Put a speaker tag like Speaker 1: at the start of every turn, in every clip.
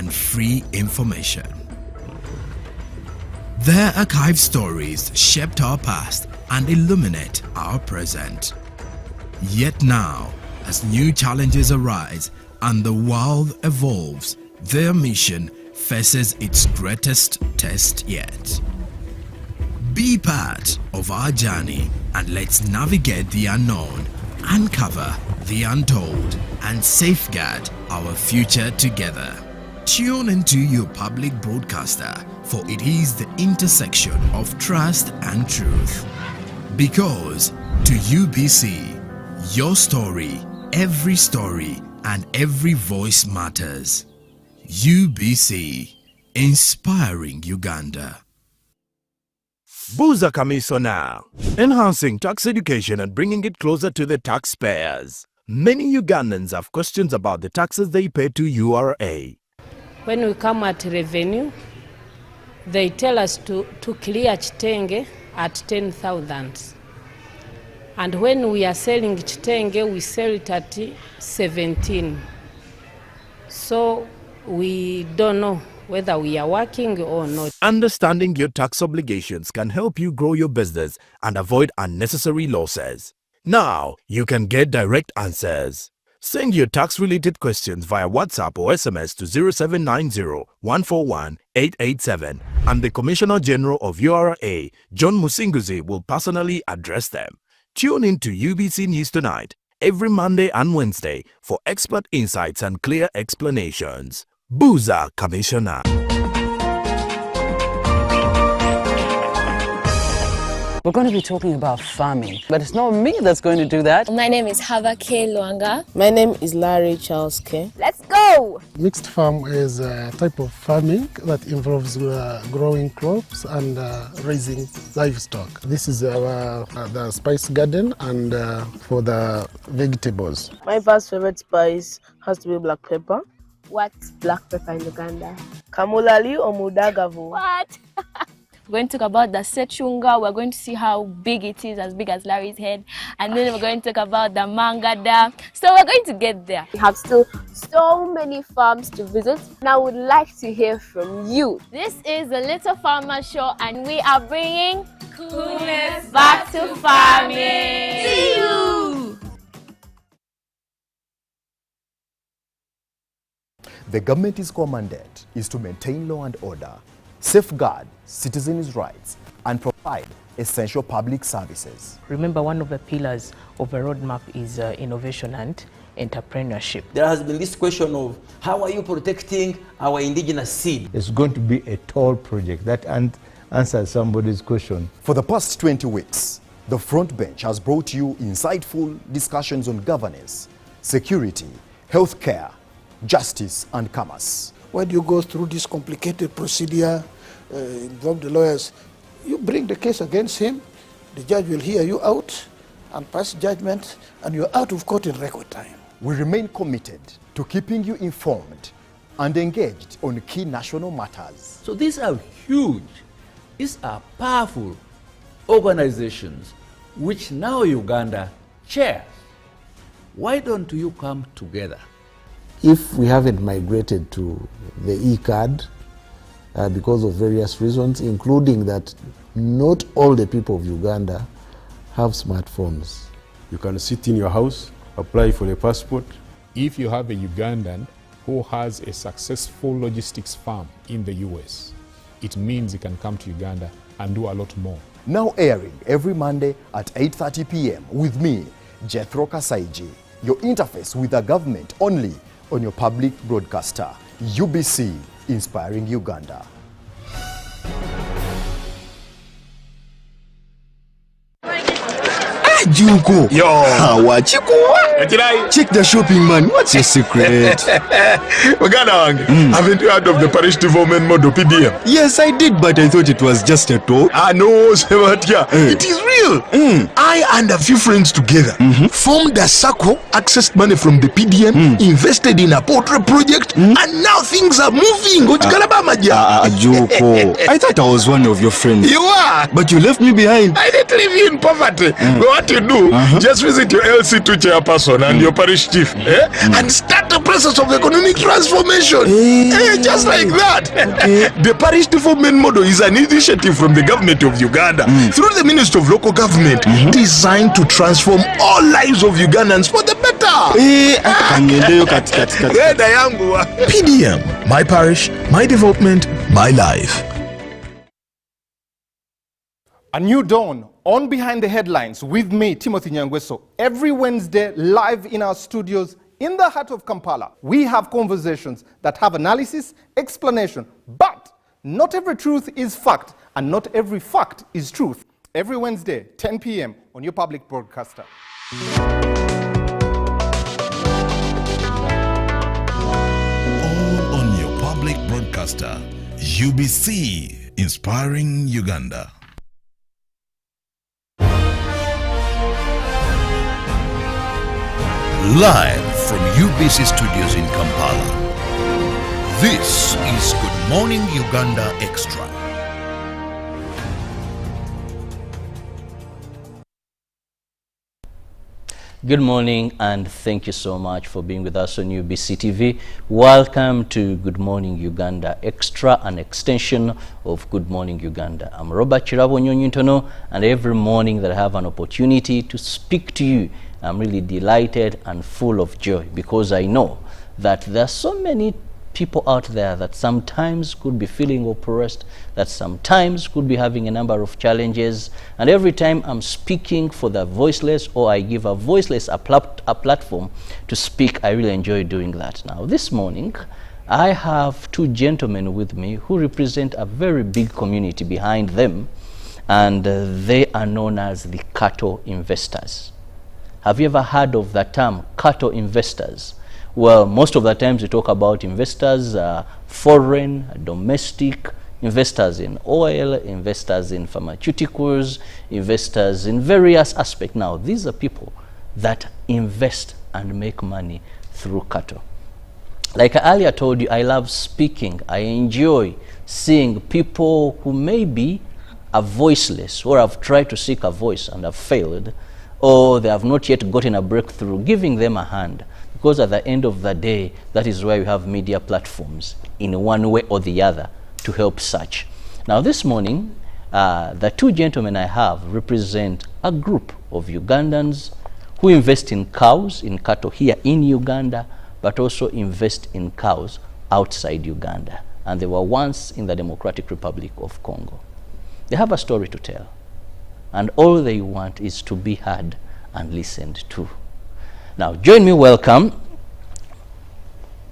Speaker 1: and free information. Their archived stories shaped our past and illuminate our present. Yet now, as new challenges arise and the world evolves, their mission faces its greatest test yet. Be part of our journey and let's navigate the unknown, uncover the untold, and safeguard our future together. Tune into your public broadcaster, for it is the intersection of trust and truth. Because to UBC, your story, every story, and every voice matters. UBC, inspiring Uganda.
Speaker 2: Buza Commissioner, enhancing tax education and bringing it closer to the taxpayers. Many Ugandans have questions about the taxes they pay to URA.
Speaker 3: When we come at revenue, they tell us to clear Chitenge at 10,000. And when we are selling Chitenge, we sell it at 17. So we don't know whether we are working or not.
Speaker 2: Understanding your tax obligations can help you grow your business and avoid unnecessary losses. Now, you can get direct answers. Send your tax-related questions via WhatsApp or SMS to 0790-141-887 and the Commissioner General of URA, John Musinguzi, will personally address them. Tune in to UBC News Tonight every Monday and Wednesday for expert insights and clear explanations. Buza Commissioner.
Speaker 4: We're going to be talking about farming, but it's not me that's going to do that.
Speaker 5: My name is Hava K. Luanga.
Speaker 6: My name is Larry Charles K.
Speaker 5: Let's go!
Speaker 7: Mixed farm is a type of farming that involves growing crops and raising livestock. This is the spice garden and for the vegetables.
Speaker 6: My first favorite spice has to be black pepper.
Speaker 5: What's black pepper in Uganda?
Speaker 6: Kamulali or mudagavu.
Speaker 5: What? We're going to talk about the sechunga. We're going to see how big it is, as big as Larry's head. And then we're going to talk about the mangada. So we're going to get there. We have still so many farms to visit, and I would like to hear from you. This is the Little Farmer Show, and we are bringing coolness back to farming. See you!
Speaker 8: The government's core mandate is to maintain law and order, safeguard citizens' rights, and provide essential public services.
Speaker 9: Remember, one of the pillars of a roadmap is innovation and entrepreneurship.
Speaker 10: There has been this question of how are you protecting our indigenous seed?
Speaker 11: It's going to be a tall project that answers somebody's question.
Speaker 8: For the past 20 weeks, the front bench has brought you insightful discussions on governance, security, healthcare, justice, and commerce.
Speaker 12: Why do you go through this complicated procedure, involve the lawyers? You bring the case against him, the judge will hear you out and pass judgment, and you're out of court in record time.
Speaker 8: We remain committed to keeping you informed and engaged on key national matters.
Speaker 10: So these are huge, these are powerful organizations which now Uganda chairs. Why don't you come together?
Speaker 13: If we haven't migrated to the e-card because of various reasons, including that not all the people of Uganda have smartphones.
Speaker 14: You can sit in your house, apply for a passport.
Speaker 15: If you have a Ugandan who has a successful logistics firm in the US, it means he can come to Uganda and do a lot more.
Speaker 8: Now airing every Monday at 8:30 p.m. with me, Jethro Kasaiji, your interface with the government only on your public broadcaster, UBC, inspiring Uganda.
Speaker 16: Juko. Yo. Check the shopping, man. What's your secret?
Speaker 17: Haven't you heard of the parish development model PDM?
Speaker 16: Yes, I did, but I thought it was just a talk.
Speaker 17: No, it is real. I and a few friends together formed a circle, accessed money from the PDM, invested in a poultry project, and now things are moving.
Speaker 16: Juko. I thought I was one of your friends.
Speaker 17: You are.
Speaker 16: But you left me behind.
Speaker 17: I didn't leave you in poverty. What should do? Just visit your LC2 chairperson and your parish chief, and start the process of economic transformation. Just like that. The parish development model is an initiative from the government of Uganda through the Ministry of Local Government, designed to transform all lives of Ugandans for the better.
Speaker 2: PDM, my parish, my development, my life.
Speaker 18: A new dawn on Behind the Headlines with me, Timothy Nyangweso. Every Wednesday, live in our studios in the heart of Kampala, we have conversations that have analysis, explanation, but not every truth is fact, and not every fact is truth. Every Wednesday, 10 p.m. on your public broadcaster.
Speaker 1: All on your public broadcaster, UBC, inspiring Uganda.
Speaker 19: Live from UBC Studios in Kampala, this is Good Morning Uganda Extra.
Speaker 20: Good morning and thank you so much for being with us on UBC TV. Welcome to Good Morning Uganda Extra, an extension of Good Morning Uganda. I'm Robert Chirabo Nyonyintono, and every morning that I have an opportunity to speak to you, I'm really delighted and full of joy, because I know that there are so many people out there that sometimes could be feeling oppressed, that sometimes could be having a number of challenges, and every time I'm speaking for the voiceless, or I give a voiceless a platform to speak, I really enjoy doing that. Now this morning I have two gentlemen with me who represent a very big community behind them, and they are known as the cattle investors. Have you ever heard of the term cattle investors? Well, most of the times we talk about investors, foreign, domestic, investors in oil, investors in pharmaceuticals, investors in various aspects. Now, these are people that invest and make money through cattle. Like I earlier told you, I love speaking. I enjoy seeing people who maybe are voiceless, or have tried to seek a voice and have failed, or they have not yet gotten a breakthrough, giving them a hand. Because at the end of the day, that is why we have media platforms in one way or the other to help such. Now this morning, the two gentlemen I have represent a group of Ugandans who invest in cows, in cattle here in Uganda, but also invest in cows outside Uganda. And they were once in the Democratic Republic of Congo. They have a story to tell, and all they want is to be heard and listened to. Now, join me welcome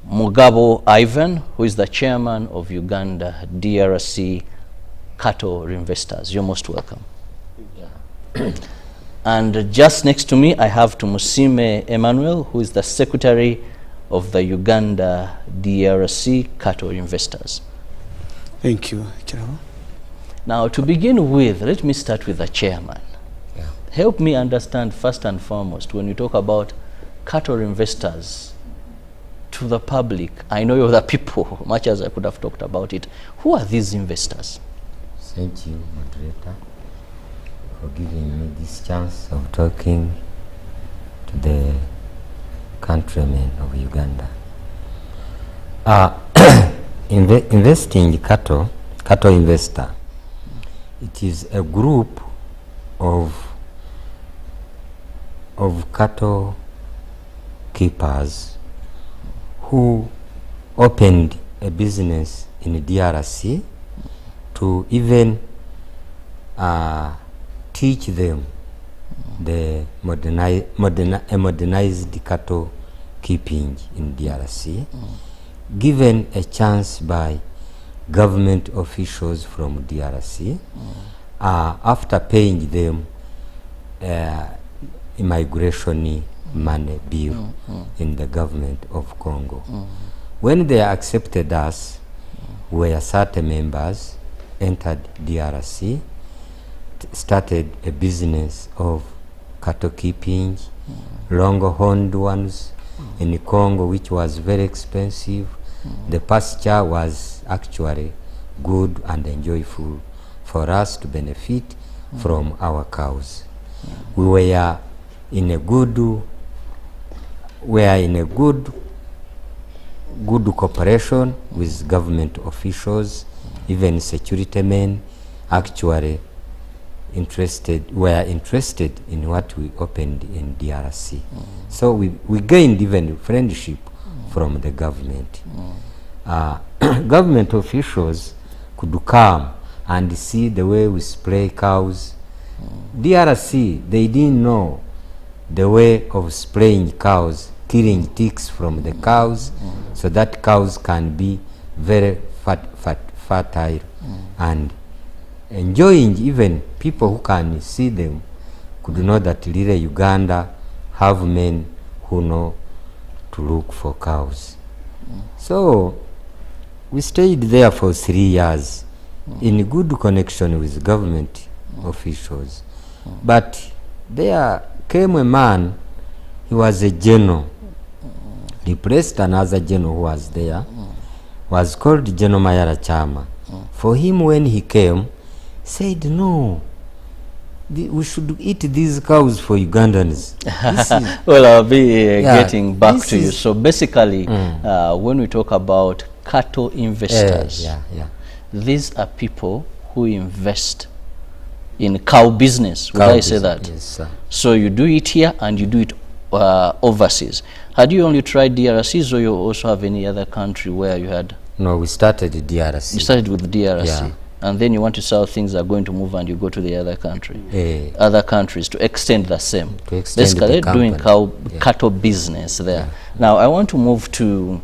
Speaker 20: Mugabo Ivan, who is the chairman of Uganda DRC Cattle Investors. You're most welcome. Yeah. And just next to me, I have Tumusime Emmanuel, who is the secretary of the Uganda DRC Cattle Investors.
Speaker 21: Thank you, Chirabo.
Speaker 20: Now, to begin with, let me start with the chairman. Yeah. Help me understand first and foremost, when you talk about cattle investors to the public, I know you're the people, much as I could have talked about it. Who are these investors?
Speaker 22: Thank you, moderator, for giving me this chance of talking to the countrymen of Uganda. Investing in cattle investor, it is a group of cattle keepers who opened a business in DRC to even teach them the modernized cattle keeping in DRC, given a chance by government officials from DRC, after paying them immigration money bill in the government of Congo. When they accepted us, where certain members entered DRC, started a business of cattle keeping, long-horned ones in Congo, which was very expensive. The pasture was actually good and enjoyable for us to benefit from our cows. We were in a good cooperation with government officials, even security men actually were interested in what we opened in DRC. So we gained even friendship from the government. Government officials could come and see the way we spray cows. DRC, they didn't know the way of spraying cows, killing ticks from the cows, so that cows can be very fertile and enjoying. Even people who can see them could know that really Uganda have men who know to look for cows. So we stayed there for 3 years in good connection with government officials. But there came a man, he was a general, replaced another general who was there, was called General Mayara Chama. For him, when he came, said, no, we should eat these cows for Ugandans.
Speaker 20: Well, I'll be getting back to you. So basically, when we talk about cattle investors, these are people who invest in cow business. Would I say that?
Speaker 22: Yes, sir.
Speaker 20: So you do it here and you do it overseas. Had you only tried DRCs, or you also have any other country where you had?
Speaker 22: No, we started DRC.
Speaker 20: You started with DRC.
Speaker 22: Yeah.
Speaker 20: And then you want to see how things are going to move and you go to the other country.
Speaker 22: Other
Speaker 20: countries to extend the same.
Speaker 22: To extend
Speaker 20: basically
Speaker 22: the
Speaker 20: doing cattle business there. Now I want to move to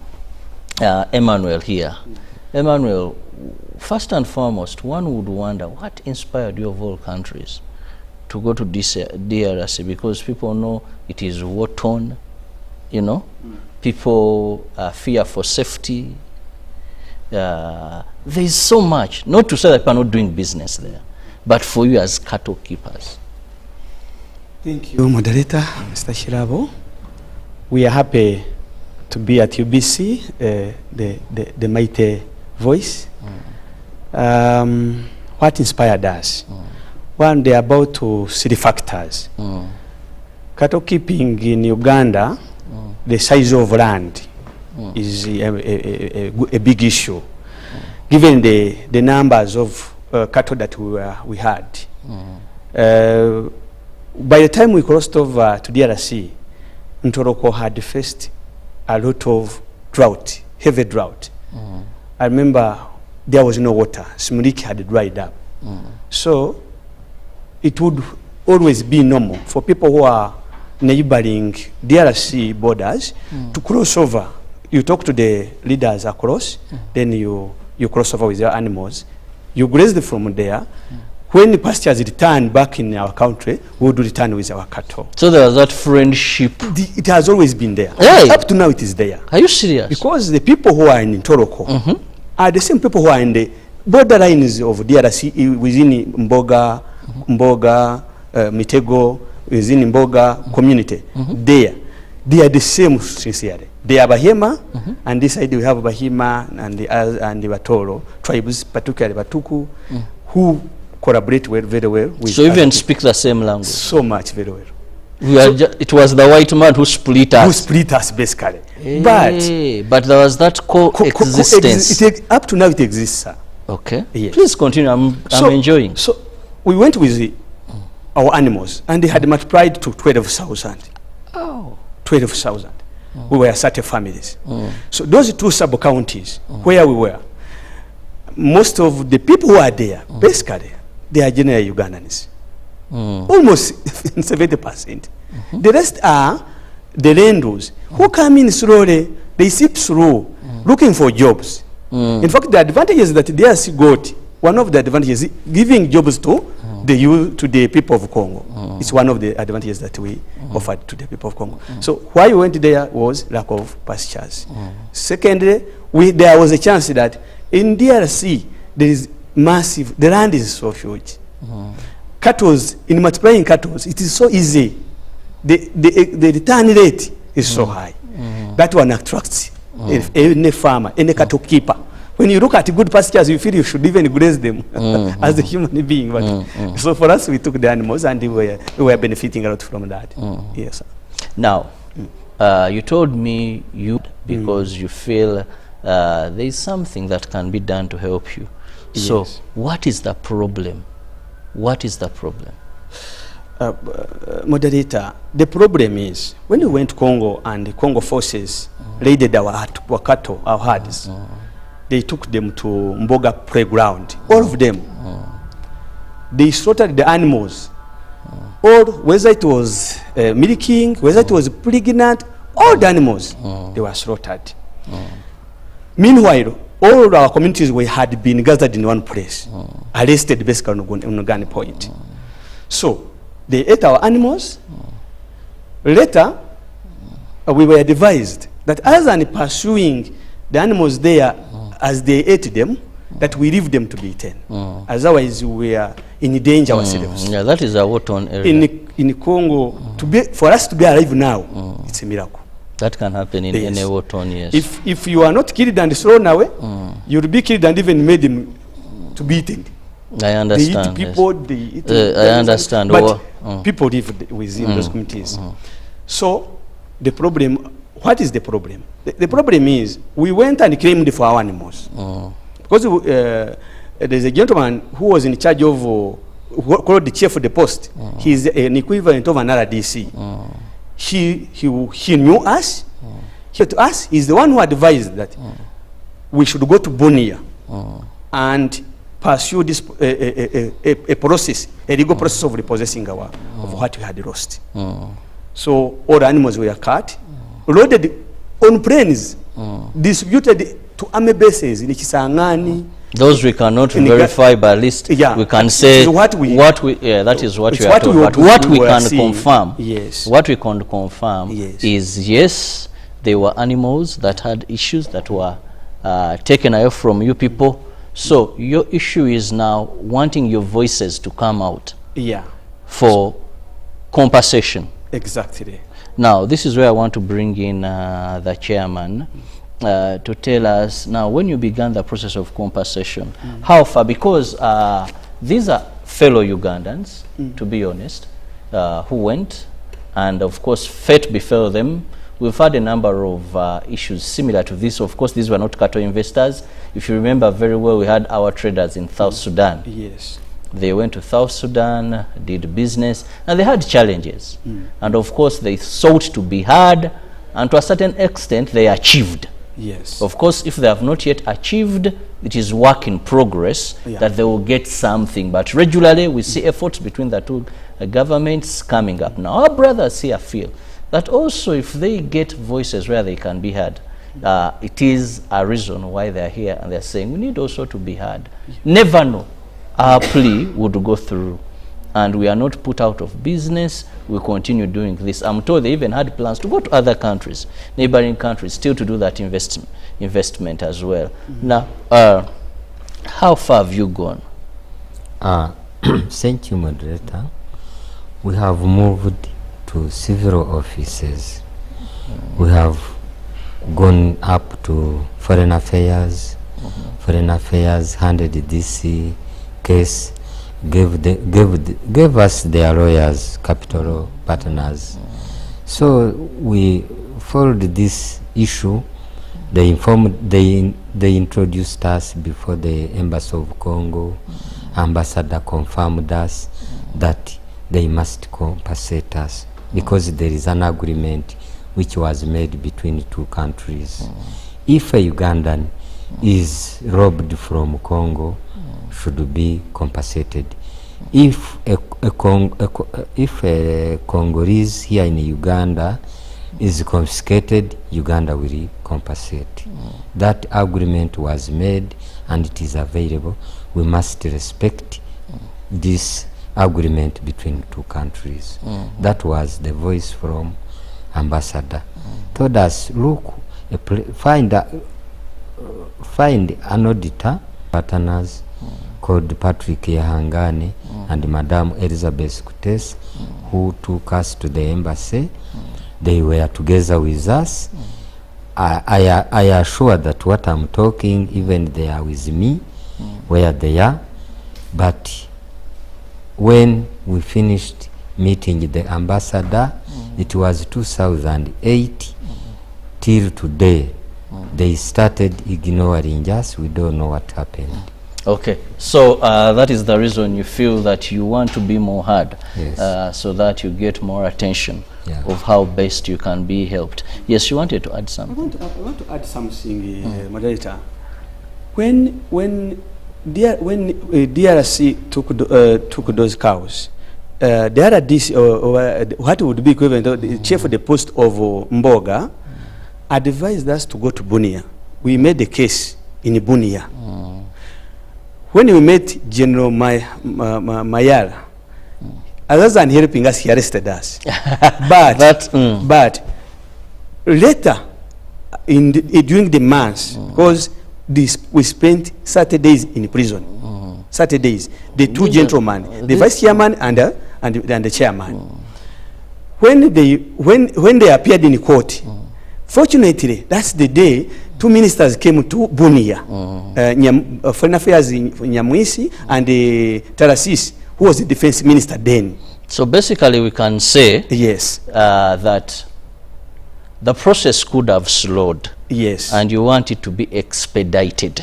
Speaker 20: Emmanuel here. Emmanuel, first and foremost, one would wonder what inspired you of all countries to go to DRC, because people know it is war-torn, you know, people fear for safety. There is so much, not to say that people are not doing business there, but for you as cattle keepers.
Speaker 21: Thank you, moderator, Mr. Shirabo. We are happy to be at UBC, the mighty voice. What inspired us? One, they are about to see the factors. Cattle keeping in Uganda, the size of land is a big issue, given the numbers of cattle that we had. By the time we crossed over to DRC, Ntoroko had faced a lot of drought, heavy drought. I remember there was no water. Smuliki had dried up. So it would always be normal for people who are neighboring DRC borders to cross over. You talk to the leaders across, then you cross over with your animals. You graze them from there. When the pastures return back in our country, we would return with our cattle.
Speaker 20: So there was that friendship.
Speaker 21: It has always been there.
Speaker 20: Hey.
Speaker 21: Up to now it is there.
Speaker 20: Are you serious?
Speaker 21: Because the people who are in Ntoroko are the same people who are in the borderlines of DRC within Mboga, Mitego, within Mboga community. They are the same sincerely. They are Bahema, and this side we have Bahima and the Batoro tribes, particularly Batuku, who collaborate very well with.
Speaker 20: So even speak the same language.
Speaker 21: So much, very well.
Speaker 20: It was the white man who split us.
Speaker 21: Who split us, basically.
Speaker 20: But there was that coexistence.
Speaker 21: Up to now, it exists, sir.
Speaker 20: Okay.
Speaker 21: Yes.
Speaker 20: Please continue. I'm enjoying.
Speaker 21: So we went with our animals, and they had multiplied to 12,000.
Speaker 20: Oh.
Speaker 21: 12,000. We were 30 families. So those two sub-counties where we were, most of the people who are there, basically, they are generally Ugandans. Almost 70%. The rest are the Lendos who come in slowly, they sip through, looking for jobs. In fact, the advantages that DRC got, one of the advantages is giving jobs to the people of Congo. It's one of the advantages that we offered to the people of Congo. So why we went there was lack of pastures. Secondly, there was a chance that in DRC there is massive, the land is so huge. Cattle, in multiplying cattle, it is so easy. The return rate is so high. That one attracts any farmer, any cattle keeper when you look at good pastures, you feel you should even graze them as a human being. But so for us, we took the animals and we were benefiting a lot from that. Yes. Sir.
Speaker 20: Now, you told me because you feel there is something that can be done to help you. So
Speaker 21: Yes.
Speaker 20: what is the problem? What is the problem?
Speaker 21: Moderator, the problem is when we went to Congo and the Congo forces raided our cattle, our herds, they took them to Mboga playground, all of them. They slaughtered the animals, or whether it was milking, whether it was pregnant, all the animals, they were slaughtered. Meanwhile, all our communities had been gathered in one place, arrested basically on Uganda point. So they ate our animals. Later, we were advised that as in pursuing the animals there as they ate them, that we leave them to be eaten. Otherwise, we are in danger ourselves.
Speaker 20: Yeah, that is a war-torn area.
Speaker 21: In Congo, for us to be alive now, it's a miracle.
Speaker 20: That can happen in any war-torn, yes.
Speaker 21: If you are not killed and thrown away, you'll be killed and even made them to be eaten.
Speaker 20: I understand.
Speaker 21: They eat people, they eat
Speaker 20: I understand.
Speaker 21: But people live within those communities. So the problem, what is the problem? The problem is we went and claimed for our animals. Because there's a gentleman who was in charge of, called the chief of the post. He's an equivalent of an RDC. He knew us. He to us, he's the one who advised that we should go to Bunia and pursue this a process, a legal process of repossessing of what we had lost. So all the animals were cut, loaded on planes, distributed to army bases in Kisangani.
Speaker 20: Those we cannot verify, but at least we can say that is what we are told. But what we can confirm, what we can confirm is yes, there were animals that had issues that were taken away from you people. So your issue is now wanting your voices to come out for compensation.
Speaker 21: Exactly.
Speaker 20: Now, this is where I want to bring in the chairman to tell us now when you began the process of compensation, how far, because these are fellow Ugandans, to be honest, who went, and of course fate befell them. We've had a number of issues similar to this. Of course, these were not cattle investors. If you remember very well, we had our traders in South Sudan.
Speaker 21: Yes.
Speaker 20: They went to South Sudan, did business, and they had challenges. And of course, they sought to be heard, and to a certain extent, they achieved.
Speaker 21: Yes.
Speaker 20: Of course, if they have not yet achieved, it is work in progress that they will get something. But regularly, we see efforts between the two governments coming up. Now, our brothers here feel that also if they get voices where they can be heard, it is a reason why they're here, and they're saying we need also to be heard. Never know. Our plea would go through, and we are not put out of business. We continue doing this. I'm told they even had plans to go to other countries, neighboring countries, still to do that investment as well. Now, how far have you gone?
Speaker 22: Thank you, moderator. We have moved to several offices. We have gone up to Foreign Affairs. Foreign Affairs handed this case, gave us their lawyers, capital partners. So we followed this issue. They introduced us before the Embassy of Congo. Ambassador confirmed us that they must compensate us because there is an agreement which was made between two countries. If a Ugandan is robbed from Congo, should be compensated. If a Congolese here in Uganda is confiscated, Uganda will compensate. That agreement was made and it is available. We must respect this agreement between two countries. That was the voice from ambassador. Told us, look, find an auditor partners called Patrick Yahangane and Madame Elizabeth Kutes, who took us to the embassy. They were together with us, I assure that what I'm talking, even they are with me, where they are. But when we finished meeting the ambassador, it was 2008 till today. They started ignoring us. We don't know what happened.
Speaker 20: Okay, so that is the reason you feel that you want to be more heard,
Speaker 22: Yes.
Speaker 20: so that you get more attention of how best you can be helped. Yes, you wanted to add something.
Speaker 21: I want to add something, moderator. When DRC took those cows, the other DC, or what would be equivalent, the chief of the post of Mboga, advised us to go to Bunia. We made the case in Bunia. When we met General Mayala, other than helping us, he arrested us. But later, during the months, because we spent Saturdays in prison. Saturdays, the two gentlemen, the vice chairman and the chairman. When they appeared in court, fortunately, that's the day 2 ministers came to Bunia, Foreign Affairs in Nyamwisi and Tarasis, who was the defense minister then.
Speaker 20: So basically we can say that the process could have slowed.
Speaker 21: Yes.
Speaker 20: And you want it to be expedited.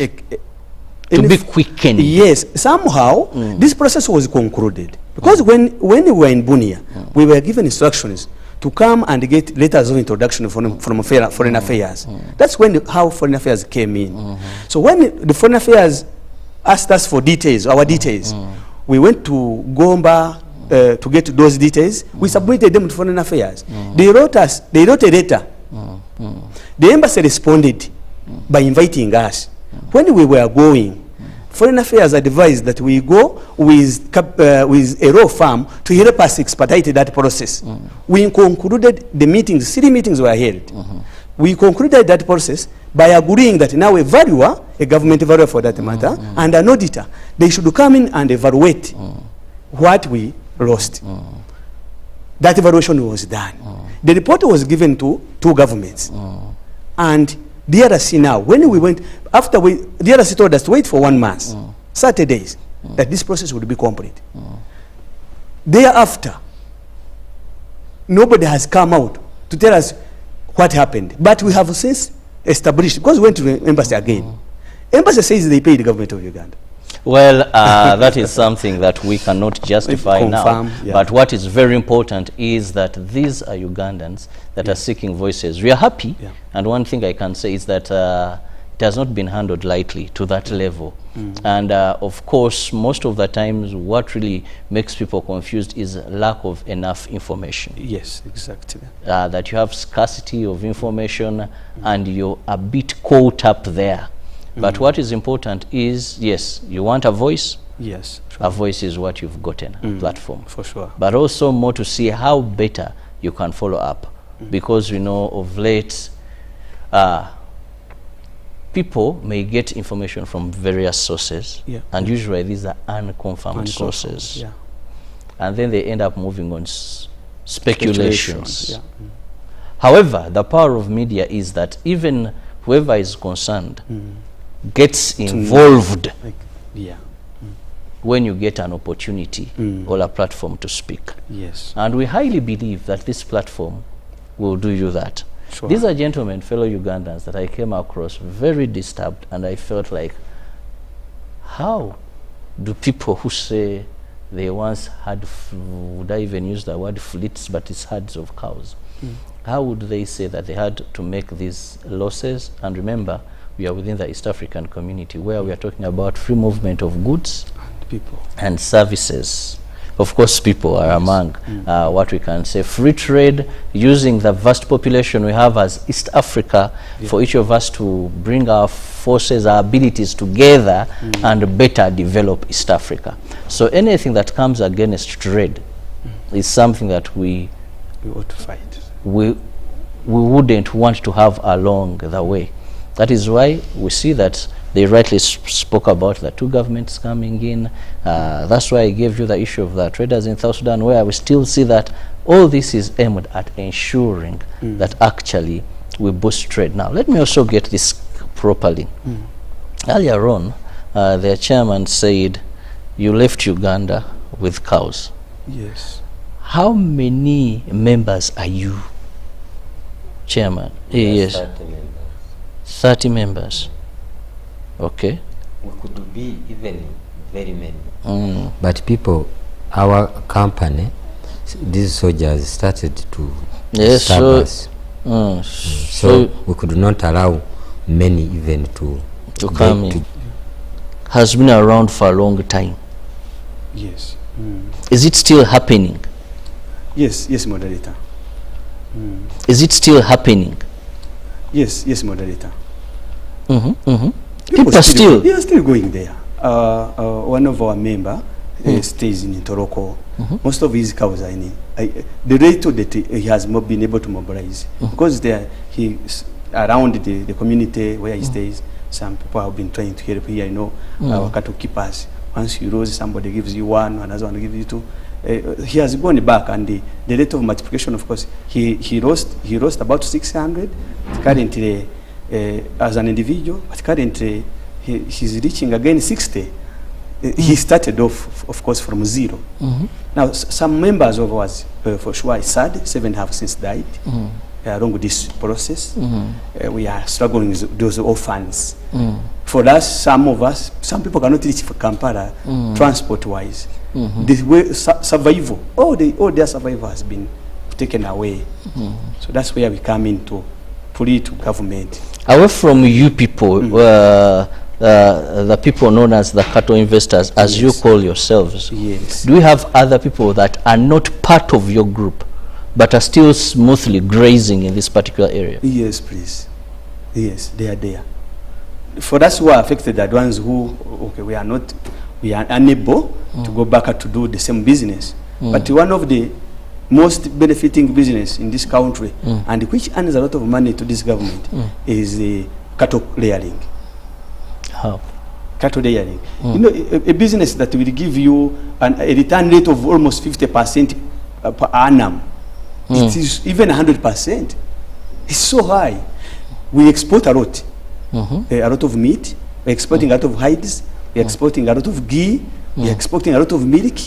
Speaker 20: To be quickened.
Speaker 21: Yes. Somehow, this process was concluded. Because when we were in Bunia, we were given instructions to come and get letters of introduction from Foreign Affairs. That's how Foreign Affairs came in. So when the Foreign Affairs asked us for details, our details, we went to Gomba to get those details. We submitted them to Foreign Affairs. They wrote a letter. The embassy responded by inviting us. When we were going, Foreign Affairs advised that we go with a law firm to help us expedite that process. We concluded the meetings, 3 meetings were held. We concluded that process by agreeing that now a valuer, a government valuer for that matter, and an auditor, they should come in and evaluate what we lost. That evaluation was done. The report was given to 2 governments. And DRC now, when we went, DRC told us to wait for 1 month, Saturdays, that this process would be complete. Thereafter, nobody has come out to tell us what happened. But we have since established, because we went to the embassy again. Embassy says they paid the government of Uganda.
Speaker 20: Well, that is something that we cannot justify now. But what is very important is that these are Ugandans that are seeking voices. We are happy, and one thing I can say is that it has not been handled lightly to that level. And of course, most of the times, what really makes people confused is lack of enough information.
Speaker 21: Yes, exactly.
Speaker 20: That you have scarcity of information and you're a bit caught up there. But what is important is, yes, you want a voice.
Speaker 21: Yes.
Speaker 20: A voice is what you've gotten, a platform.
Speaker 21: For sure.
Speaker 20: But also more to see how better you can follow up. Because we know of late, people may get information from various sources. And usually these are unconfirmed sources. And then they end up moving on speculations. However, the power of media is that even whoever is concerned gets involved when you get an opportunity or a platform to speak.
Speaker 21: Yes.
Speaker 20: And we highly believe that this platform will do you that.
Speaker 21: Sure.
Speaker 20: These are gentlemen, fellow Ugandans, that I came across very disturbed, and I felt like, how do people who say they once had, would I even use the word fleets, but it's herds of cows, how would they say that they had to make these losses? And remember, we are within the East African community where we are talking about free movement of goods
Speaker 21: and people
Speaker 20: and services. Of course, people are among what we can say free trade, using the vast population we have as East Africa for each of us to bring our forces, our abilities together and better develop East Africa. So anything that comes against trade is something that we
Speaker 21: ought to fight.
Speaker 20: We wouldn't want to have along the way. That is why we see that they rightly spoke about the 2 governments coming in. That's why I gave you the issue of the traders in South Sudan, where we still see that all this is aimed at ensuring that actually we boost trade. Now, let me also get this properly. Earlier on, their chairman said you left Uganda with cows.
Speaker 21: Yes.
Speaker 20: How many members are you, chairman? Yes.
Speaker 22: 30 members.
Speaker 20: 30 members. Okay.
Speaker 22: We could be even very many. But people, our company, these soldiers started to disturb us. So we could not allow many even to
Speaker 20: come in. Has been around for a long time.
Speaker 21: Yes.
Speaker 20: Is it still happening?
Speaker 21: Yes, yes, moderator.
Speaker 20: Is it still happening?
Speaker 21: Yes, yes, moderator.
Speaker 20: People are still.
Speaker 21: They are still going there. One of our member stays in Toroko. Most of his cows are in the rate that he has been able to mobilize because he's around the community where he stays. Some people have been trying to help here. You know, our cattle keepers. Once you lose, somebody gives you one, another one gives you two. He has gone back, and the rate of multiplication, of course, he lost about 600 currently as an individual, but currently he's reaching again 60. He started off, of course, from zero. Now, some members of us, for sure, is sad. 7 have since died along with this process. We are struggling with those orphans. For us, some people cannot reach for Kampala transport-wise. The way survival, all their survival has been taken away. So that's where we come in to plead to government.
Speaker 20: Away from you people, the people known as the cattle investors, as you call yourselves, do you have other people that are not part of your group but are still smoothly grazing in this particular area?
Speaker 21: Yes, please. Yes, they are there. For us who are affected, the ones who, we are unable to go back to do the same business. But one of the most benefiting business in this country, and which earns a lot of money to this government, is cattle rearing.
Speaker 20: How?
Speaker 21: Cattle rearing. You know, a business that will give you a return rate of almost 50% per annum. It is even 100%. It's so high. We export a lot. A lot of meat. We're exporting a lot of hides. We're exporting a lot of ghee. We're exporting a lot of milk.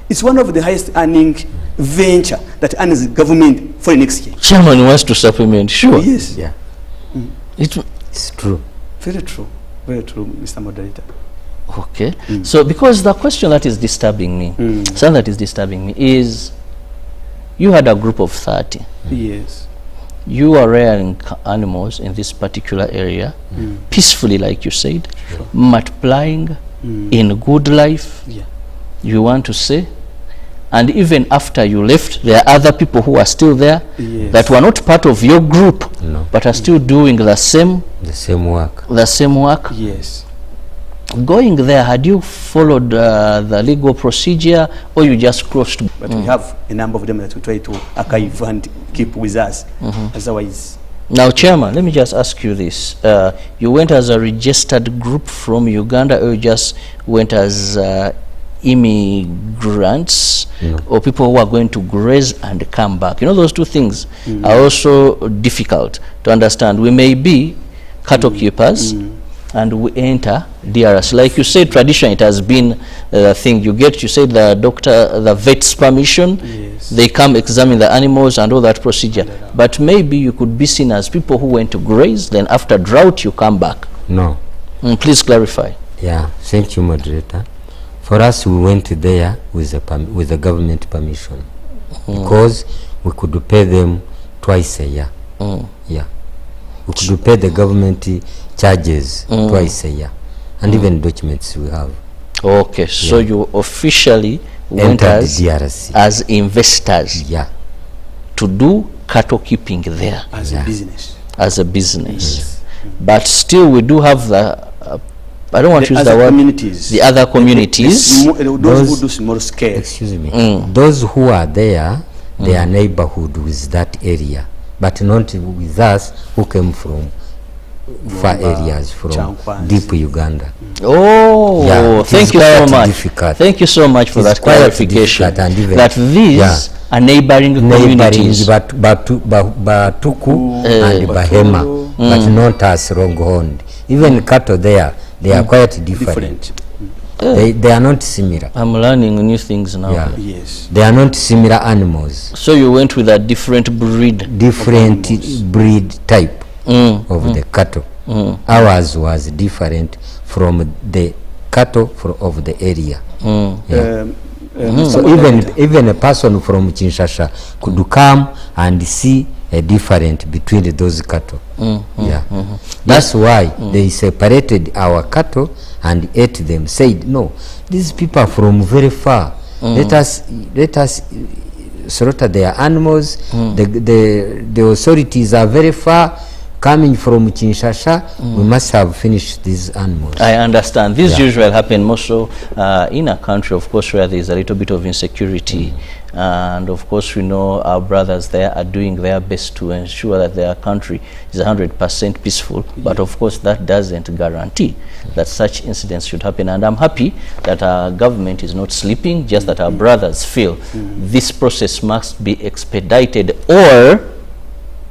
Speaker 21: It's one of the highest earning venture that earns the government foreign exchange.
Speaker 20: Chairman wants to supplement. Sure.
Speaker 21: Yes.
Speaker 22: Yeah.
Speaker 20: It's
Speaker 21: true. Very true. Very true, Mr. Moderator.
Speaker 20: Okay. So because the question that is disturbing me, something that is disturbing me is, you had a group of 30.
Speaker 21: Yes.
Speaker 20: You are rearing animals in this particular area, peacefully, like you said, multiplying in good life, you want to say. And even after you left, there are other people who are still there that were not part of your group, but are still doing the same
Speaker 22: work.
Speaker 20: The same work.
Speaker 21: Yes.
Speaker 20: Going there, had you followed the legal procedure, or you just crossed?
Speaker 21: But we have a number of them that we try to archive and keep with us. Otherwise.
Speaker 20: Now, Chairman, let me just ask you this. You went as a registered group from Uganda, or you just went as immigrants, or people who are going to graze and come back? You know, those two things are also difficult to understand. We may be cattle keepers, and we enter DRS. Like you said, tradition, it has been the thing. You said the vet's permission, they come examine the animals and all that procedure. But maybe you could be seen as people who went to graze, then after drought, you come back.
Speaker 22: No.
Speaker 20: Please clarify.
Speaker 22: Yeah, thank you, moderator. For us, we went there with the government permission, because we could pay them twice a year. Yeah. We could pay the government charges twice a year, and even documents we have.
Speaker 20: Okay, so you officially went as
Speaker 22: DRC
Speaker 20: as investors, to do cattle keeping there
Speaker 21: as a business.
Speaker 20: As a business, but still we do have the. I don't want to use the word. The other communities,
Speaker 21: those who do small scale.
Speaker 22: Excuse me. Those who are there, their neighborhood with that area, but not with us who came from far areas from deep Uganda.
Speaker 20: Oh,
Speaker 22: yeah,
Speaker 20: thank you so much.
Speaker 22: Difficult.
Speaker 20: Thank you so much for that clarification.
Speaker 22: And even,
Speaker 20: that these are neighboring communities.
Speaker 22: Batuku and Bahema, but not as Longhorned. Even cattle there, they are quite different. They are not similar.
Speaker 20: I'm learning new things now.
Speaker 22: Yeah. Yes. They are not similar animals.
Speaker 20: So you went with a different breed?
Speaker 22: Different breed type of the cattle. Ours was different from the cattle of the area. Yeah. So even a person from Kinshasa could come and see a difference between those cattle. That's why they separated our cattle and ate them. Said, no, these people are from very far. Let us slaughter their animals. The authorities are very far. Coming from Kinshasa, we must have finished these animals.
Speaker 20: I understand. This usually happen more so in a country, of course, where there is a little bit of insecurity. And of course, we know our brothers there are doing their best to ensure that their country is 100% peaceful. But of course, that doesn't guarantee that such incidents should happen. And I'm happy that our government is not sleeping, just that our brothers feel this process must be expedited, or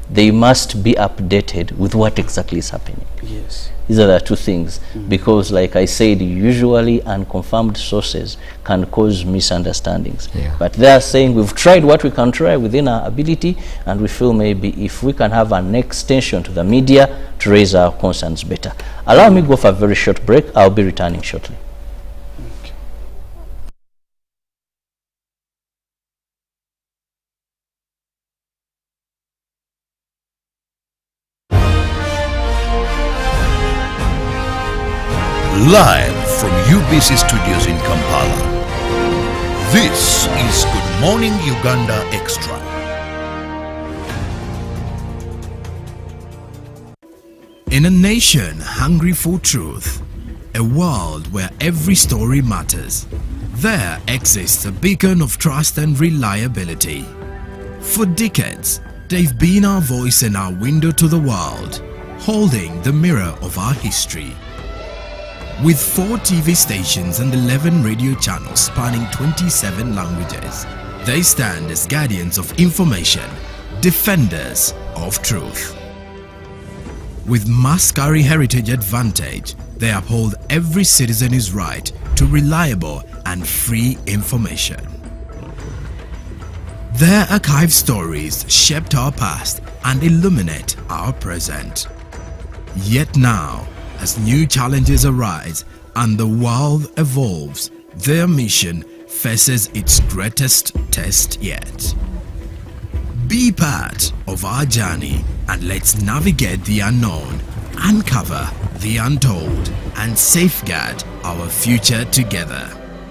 Speaker 20: they must be updated with what exactly is happening.
Speaker 21: Yes.
Speaker 20: These are the two things, because like I said, usually unconfirmed sources can cause misunderstandings. But they are saying we've tried what we can try within our ability, and we feel maybe if we can have an extension to the media to raise our concerns better. Allow me to go for a very short break. I'll be returning shortly.
Speaker 19: Live from UBC Studios in Kampala, this is Good Morning Uganda Extra.
Speaker 1: In a nation hungry for truth, a world where every story matters, there exists a beacon of trust and reliability. For decades, they've been our voice and our window to the world, holding the mirror of our history. With 4 TV stations and 11 radio channels spanning 27 languages, they stand as guardians of information, defenders of truth. With Mascari Heritage Advantage, they uphold every citizen's right to reliable and free information. Their archived stories shaped our past and illuminate our present. Yet now, as new challenges arise and the world evolves, their mission faces its greatest test yet. Be part of our journey and let's navigate the unknown, uncover the untold, and safeguard our future together.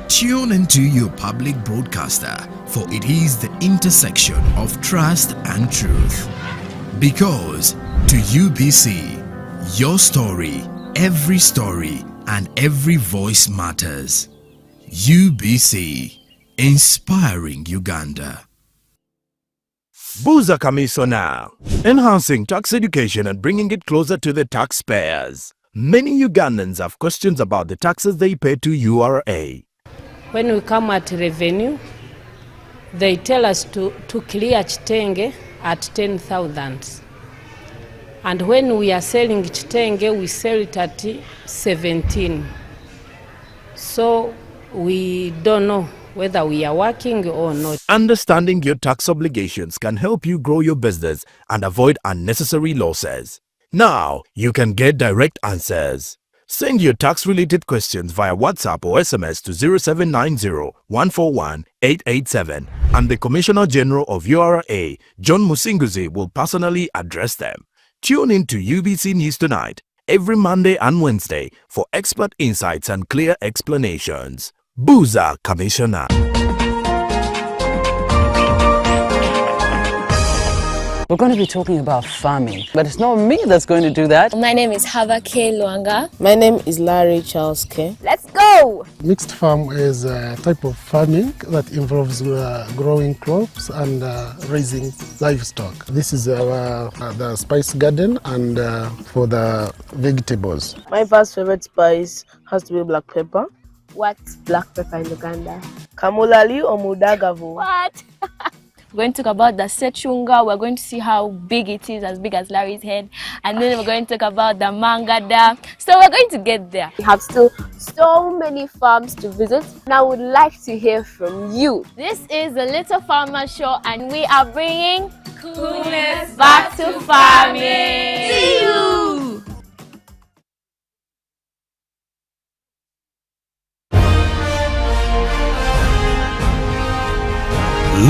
Speaker 1: Tune into your public broadcaster, for it is the intersection of trust and truth. Because to UBC, your story, every story, and every voice matters. UBC, inspiring Uganda.
Speaker 2: Buza Kamiso now, enhancing tax education and bringing it closer to the taxpayers. Many Ugandans have questions about the taxes they pay to URA.
Speaker 3: When we come at revenue, they tell us to clear Chitenge at 10,000. And when we are selling Chitenge, we sell it at 17. So we don't know whether we are working or not.
Speaker 2: Understanding your tax obligations can help you grow your business and avoid unnecessary losses. Now, you can get direct answers. Send your tax-related questions via WhatsApp or SMS to 0790-141-887, and the Commissioner General of URA, John Musinguzi, will personally address them. Tune in to UBC News Tonight every Monday and Wednesday for expert insights and clear explanations. Buza Commissioner.
Speaker 4: We're going to be talking about farming, but it's not me that's going to do that.
Speaker 5: My name is Hava K. Luanga.
Speaker 6: My name is Larry Charles K.
Speaker 5: Let's go! go!
Speaker 7: Mixed farm is a type of farming that involves growing crops and raising livestock. This is the spice garden and for the vegetables.
Speaker 6: My first favorite spice has to be black pepper.
Speaker 5: What's black pepper in Uganda?
Speaker 6: Kamulali or mudagavu.
Speaker 5: What? We're going to talk about the sechunga. We're going to see how big it is, as big as Larry's head. And then we're going to talk about the mangada. So we're going to get there. We have still so many farms to visit. And I would like to hear from you. This is the Little Farmer Show, and we are bringing coolness back to farming. See you!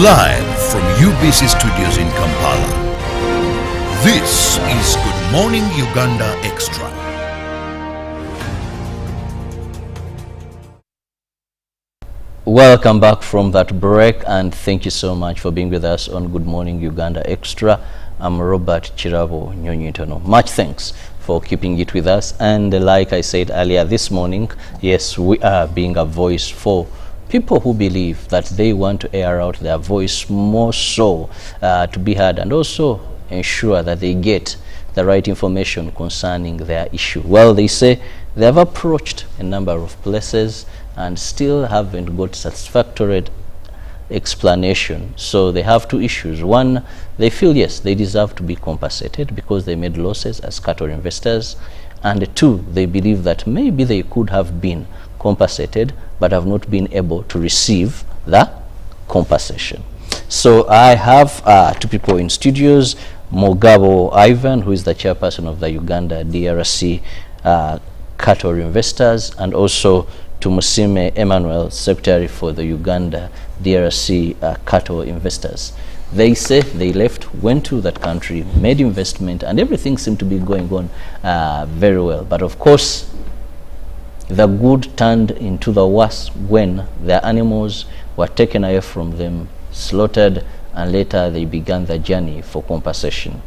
Speaker 19: Live from UBC Studios in Kampala, this is Good Morning Uganda Extra.
Speaker 20: Welcome back from that break, and thank you so much for being with us on Good Morning Uganda Extra. I'm Robert Chirabo Nyonyitono. Much thanks for keeping it with us. And like I said earlier this morning, yes, we are being a voice for people who believe that they want to air out their voice more so to be heard, and also ensure that they get the right information concerning their issue. Well, they say they have approached a number of places and still haven't got satisfactory explanation. So they have two issues. One, they feel yes, they deserve to be compensated because they made losses as cattle investors. And two, they believe that maybe they could have been compensated but have not been able to receive the compensation. So I have two people in studios, Mogabo Ivan, who is the chairperson of the Uganda DRC cattle investors, and also Tumusime Emmanuel, secretary for the Uganda DRC cattle investors. They say they left, went to that country, made investment, and everything seemed to be going on very well. But of course, the good turned into the worse when their animals were taken away from them, slaughtered, and later they began the journey for compensation,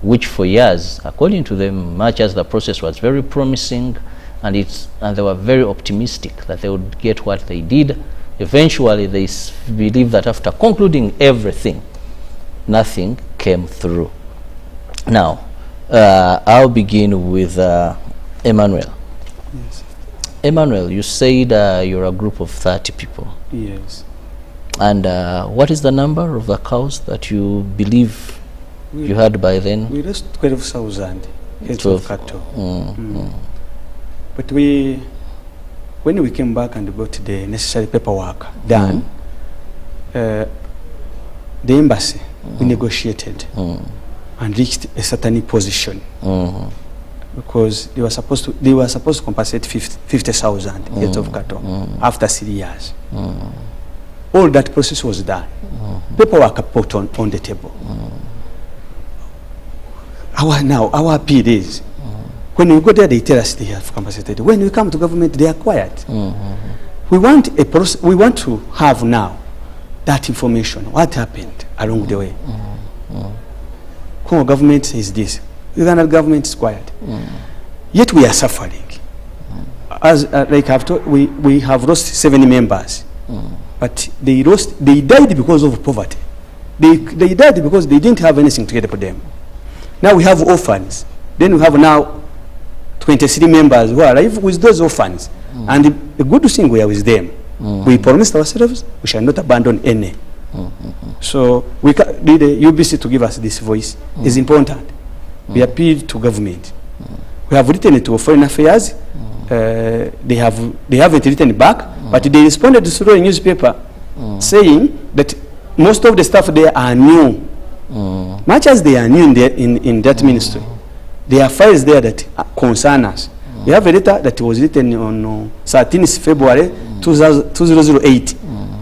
Speaker 20: which for years, according to them, much as the process was very promising, and they were very optimistic that they would get what they did, eventually they believe that after concluding everything, nothing came through. Now, I'll begin with Emmanuel.
Speaker 21: Yes.
Speaker 20: Emmanuel, you said you're a group of 30 people.
Speaker 21: Yes.
Speaker 20: And what is the number of the cows that you believe you had by then?
Speaker 21: We lost 12,000 heads of cattle. But when we came back and got the necessary paperwork done, the embassy, we negotiated and reached a certain position. Because they were supposed to compensate 50,000 heads of cattle after 3 years. All that process was done. Paperwork put on the table. Our appeal is, when we go there, they tell us they have compensated. When we come to government, they are quiet. We want a process. We want to have now that information. What happened along the way? Congo government says this. Uganda government is quiet. Yet we are suffering. As like I've told, we have lost 70 members, but they died because of poverty. They died because they didn't have anything together for them. Now we have orphans. Then we have now 23 members who are alive with those orphans. And the good thing we are with them. We promised ourselves we shall not abandon any. So we need the UBC to give us this voice. Is important. We appeal to government. We have written it to Foreign Affairs. They haven't written back, but they responded through a newspaper saying that most of the staff there are new. Much as they are new in that ministry, there are files there that concern us. We have a letter that was written on 13th February 2008,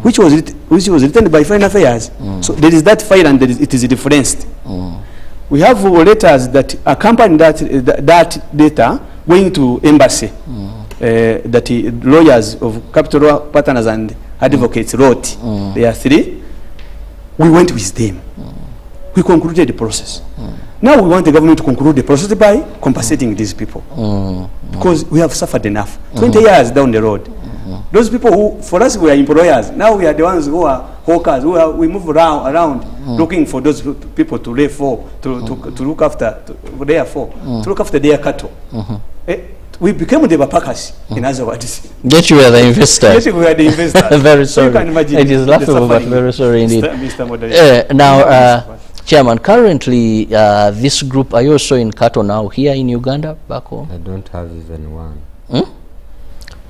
Speaker 21: which was written by Foreign Affairs. So there is that file, and it is referenced. We have letters that accompany that data going to embassy that lawyers of capital partners and advocates wrote. There are 3. We went with them. We concluded the process. Now we want the government to conclude the process by compensating these people. Because we have suffered enough. 20 years down the road. Those people who, for us, we are employers. Now we are the ones who are hawkers. We move around looking for those people to lay for, to look after, to look after their cattle. We became the bapakas, in other words.
Speaker 20: Yet you were the investors.
Speaker 21: Yet we were the investors.
Speaker 20: Very sorry.
Speaker 21: So you can imagine
Speaker 20: it is laughable, but very sorry indeed.
Speaker 21: Now,
Speaker 20: Chairman, currently this group, are you also in cattle now here in Uganda, back home?
Speaker 22: I don't have even one.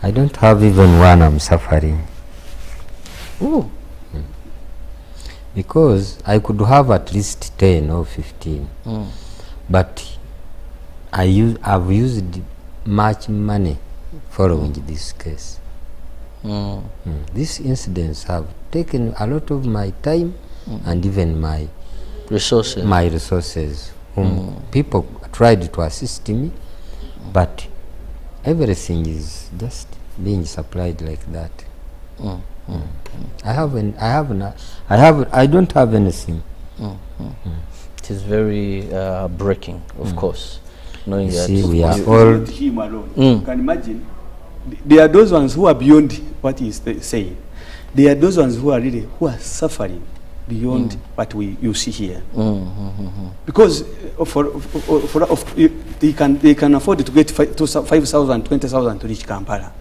Speaker 22: I don't have even one. I'm suffering.
Speaker 20: Ooh.
Speaker 22: Because I could have at least 10 or 15. But I've used much money following this case. These incidents have taken a lot of my time and even my resources. People tried to assist me, but everything is just being supplied like that. I don't have anything.
Speaker 20: It is very breaking, of course. Knowing that
Speaker 22: we are all
Speaker 21: him alone. You can imagine. There are those ones who are beyond what he is saying. There are those ones who are suffering beyond what you see here. Because they can afford to get 5,000, 20,000 to reach Kampala.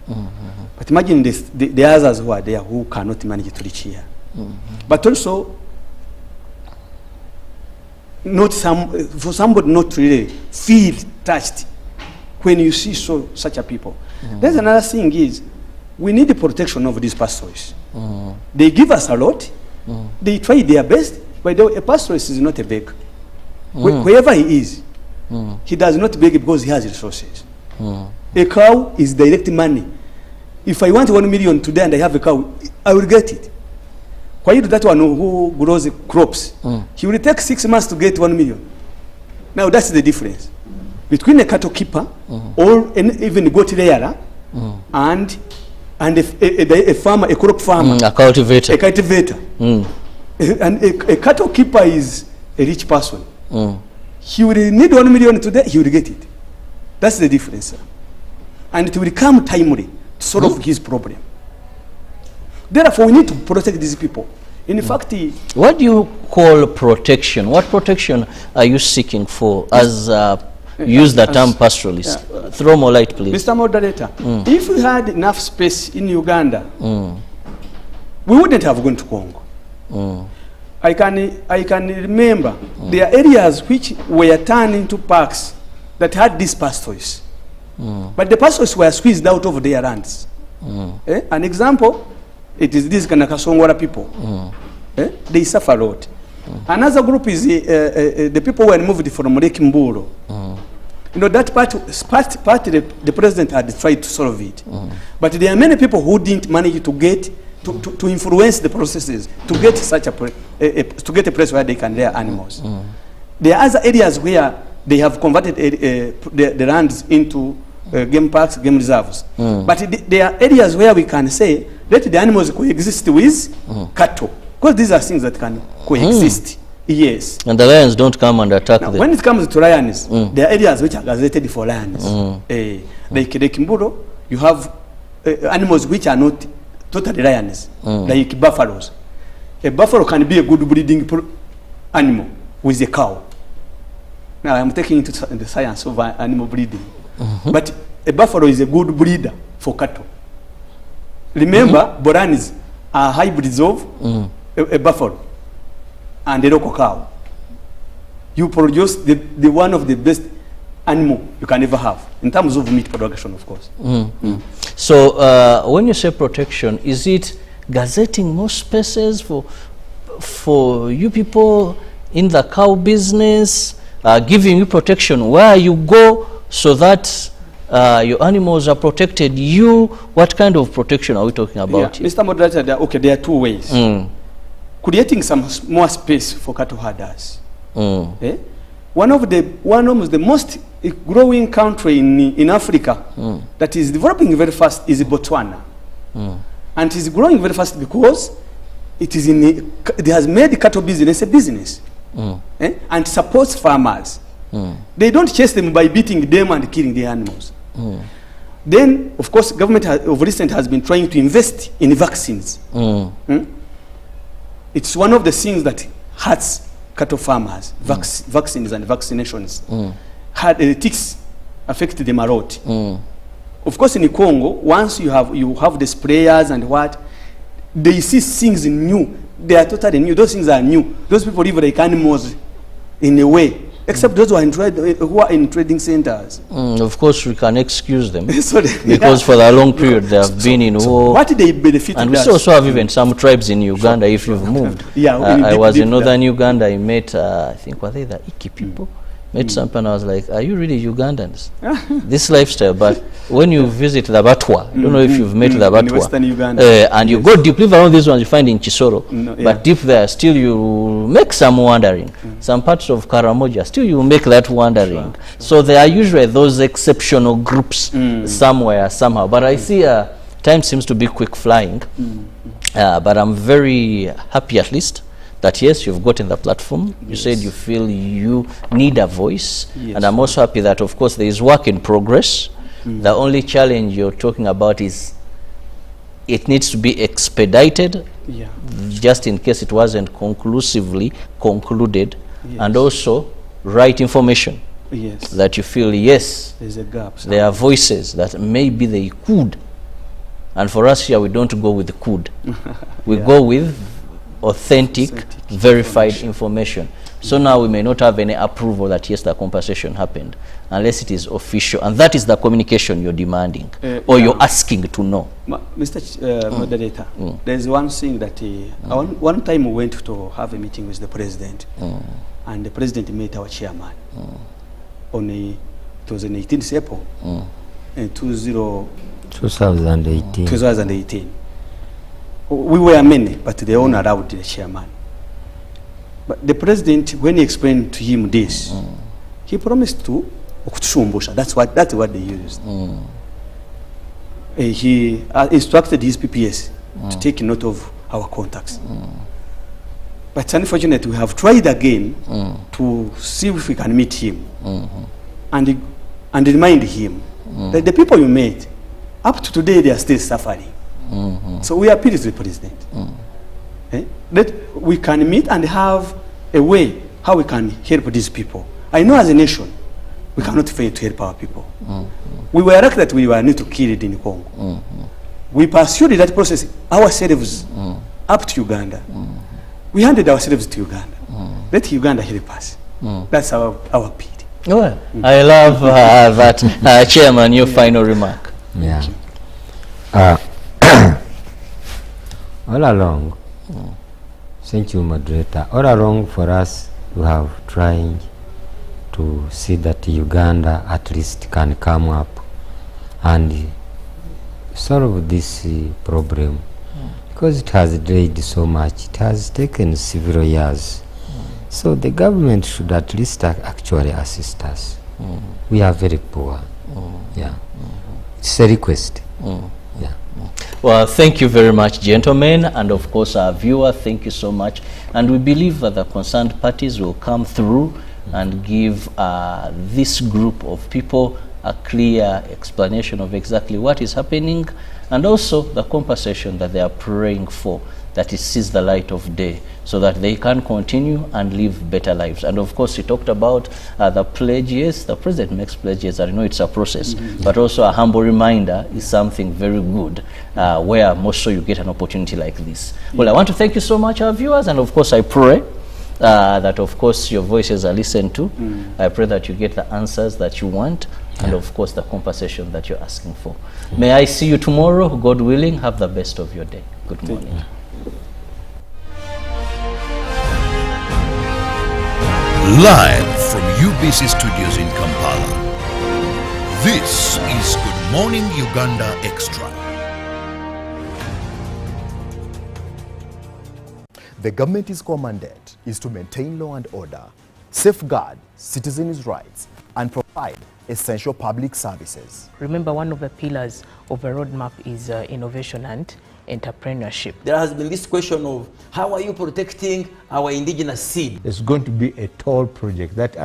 Speaker 21: But imagine the others who are there who cannot manage to reach here. But also, for somebody not to really feel touched when you see such a people. There's another thing is, we need the protection of these pastors. They give us a lot. They try their best. By the way, a pastorist is not a beggar. Wherever he is, he does not beg because he has resources. A cow is direct money. If I want 1 million today and I have a cow, I will get it. Why do that one who grows crops? He will take 6 months to get 1 million. Now that's the difference between a cattle keeper or even a goat rearer and a farmer, a crop farmer,
Speaker 20: a cultivator.
Speaker 21: A cultivator. And a cattle keeper is a rich person. He will need 1 million today, he will get it. That's the difference, sir. And it will come timely to solve his problem. Therefore, we need to protect these people. In fact,
Speaker 20: what do you call protection? What protection are you seeking for as use the term pastoralist? Throw more light, please.
Speaker 21: Mr. Moderator, if we had enough space in Uganda, we wouldn't have gone to Congo. I can remember there are areas which were turned into parks that had these pastors. But the pastors were squeezed out of their lands. An example, it is these Kanakasongwara people. They suffer a lot. Another group is the people who were moved from Lake Mburo. You know, that part the president had tried to solve it. But there are many people who didn't manage to get to influence the processes to get such a place where they can rear animals. There are other areas where they have converted the lands into game parks, game reserves. But there are areas where we can say let the animals coexist with cattle, because these are things that can coexist. Yes.
Speaker 20: And the lions don't come and attack them.
Speaker 21: When it comes to lions, there are areas which are gazetted for lions. Like Mburo, you have animals which are not totally lions, like buffaloes. A buffalo can be a good breeding animal with a cow. Now I'm taking into the science of animal breeding. But a buffalo is a good breeder for cattle. Remember, Boranis are hybrids of a buffalo and a local cow. You produce the one of the best animal you can ever have in terms of meat production, of course.
Speaker 20: So when you say protection, is it gazetting more spaces for you people in the cow business, giving you protection where you go so that your animals are protected? What kind of protection are we talking about here?
Speaker 21: Mr. Moderator, there are two ways. Creating some more space for cattle herders. One of the most growing country in Africa that is developing very fast is Botswana. And it is growing very fast because it has made cattle business a business. And supports farmers. They don't chase them by beating them and killing the animals. Then, of course, government of recent has been trying to invest in vaccines. It's one of the things that hurts cattle farmers, vaccines and vaccinations. Ticks affect them a lot. Of course, in Congo, once you have the sprayers and what, they see things new. They are totally new. Those things are new. Those people live like animals in a way, except those who are in trading centers.
Speaker 20: Of course, we can excuse them because for a long period they have been in war.
Speaker 21: What they benefit?
Speaker 20: And we also have even some tribes in Uganda. If you've moved, I was in northern Uganda. I met, I think, were they the Iki people? Met some and I was like, are you really Ugandans? This lifestyle. But when you visit the Batwa, I don't know if you've met the Batwa.
Speaker 21: Western Uganda.
Speaker 20: And you go deep, live around these ones you find in Chisoro. But deep there, still you make some wandering. Some parts of Karamoja, still you make that wandering. So there are usually those exceptional groups somewhere, somehow. But I see time seems to be quick flying. But I'm very happy at least that yes, you've gotten the platform. You said you feel you need a voice. And I'm also happy that, of course, there is work in progress. The only challenge you're talking about is it needs to be expedited, just in case it wasn't conclusively concluded, and also right information that you feel, yes,
Speaker 21: there's a gap.
Speaker 20: There are voices that maybe they could. And for us here, we don't go with the could. We go with authentic, verified information. So now we may not have any approval that yes, the compensation happened, unless it is official, and that is the communication you're demanding or you're asking to know.
Speaker 21: Mr. Moderator, there's one thing that one time we went to have a meeting with the president, and the president met our chairman on it was on 18th April, 2018. We were many, but they all allowed the chairman. But the president, when he explained to him this, he promised to okutushumbusha. That's what they used. He instructed his PPS to take note of our contacts. But it's unfortunate we have tried again to see if we can meet him and remind him that the people you met, up to today, they are still suffering. So we appeal to the president that we can meet and have a way how we can help these people. I know as a nation, we cannot fail to help our people. We were lucky that we were not killed in Congo. We pursued that process ourselves up to Uganda. We handed ourselves to Uganda. Let Uganda help us. That's our appeal.
Speaker 20: Well, I love that. Chairman, your final remark.
Speaker 22: Yeah. All along, thank you, moderator. All along for us, we have tried to see that Uganda at least can come up and solve this problem because it has delayed so much. It has taken several years. So the government should at least actually assist us. We are very poor. Yeah. It's a request. Yeah.
Speaker 20: Well, thank you very much, gentlemen, and of course our viewer, thank you so much. And we believe that the concerned parties will come through and give this group of people a clear explanation of exactly what is happening, and also the compensation that they are praying for, that it sees the light of day, so that they can continue and live better lives. And of course, he talked about the pledges. The president makes pledges. I know it's a process, but also a humble reminder is something very good, where most so you get an opportunity like this. Well, I want to thank you so much, our viewers, and of course, I pray that of course your voices are listened to. I pray that you get the answers that you want, and of course the compensation that you're asking for. May I see you tomorrow, God willing. Have the best of your day. Good morning.
Speaker 19: Live from UBC Studios in Kampala, this is Good Morning Uganda Extra.
Speaker 8: The government's core mandate is to maintain law and order, safeguard citizens' rights, and provide essential public services.
Speaker 9: Remember, one of the pillars of a roadmap is innovation and entrepreneurship.
Speaker 11: There has been this question of how are you protecting our indigenous seed?
Speaker 23: It's going to be a tall project that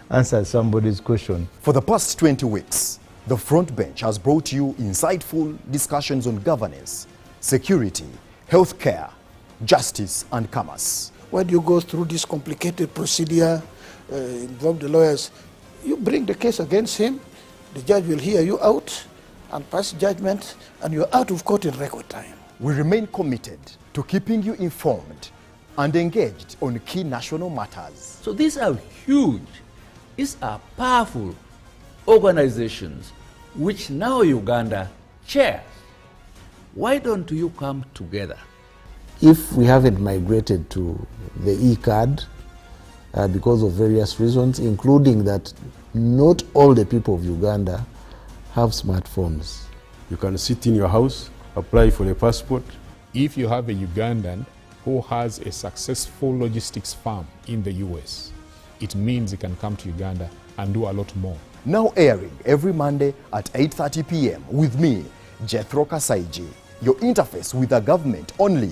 Speaker 23: answers somebody's question.
Speaker 8: For the past 20 weeks, The Front Bench has brought you insightful discussions on governance, security, healthcare, justice, and commerce.
Speaker 10: When you go through this complicated procedure, involve the lawyers, you bring the case against him, the judge will hear you out and pass judgment, and you're out of court in record time.
Speaker 8: We remain committed to keeping you informed and engaged on key national matters.
Speaker 12: So these are huge, these are powerful organizations which now Uganda chairs. Why don't you come together?
Speaker 13: If we haven't migrated to the e-card because of various reasons, including that not all the people of Uganda have smartphones.
Speaker 14: You can sit in your house, apply for a passport.
Speaker 15: If you have a Ugandan who has a successful logistics firm in the US, it means he can come to Uganda and do a lot more.
Speaker 8: Now airing every Monday at 8:30 p.m. with me, Jethro Kasaiji, your interface with the government only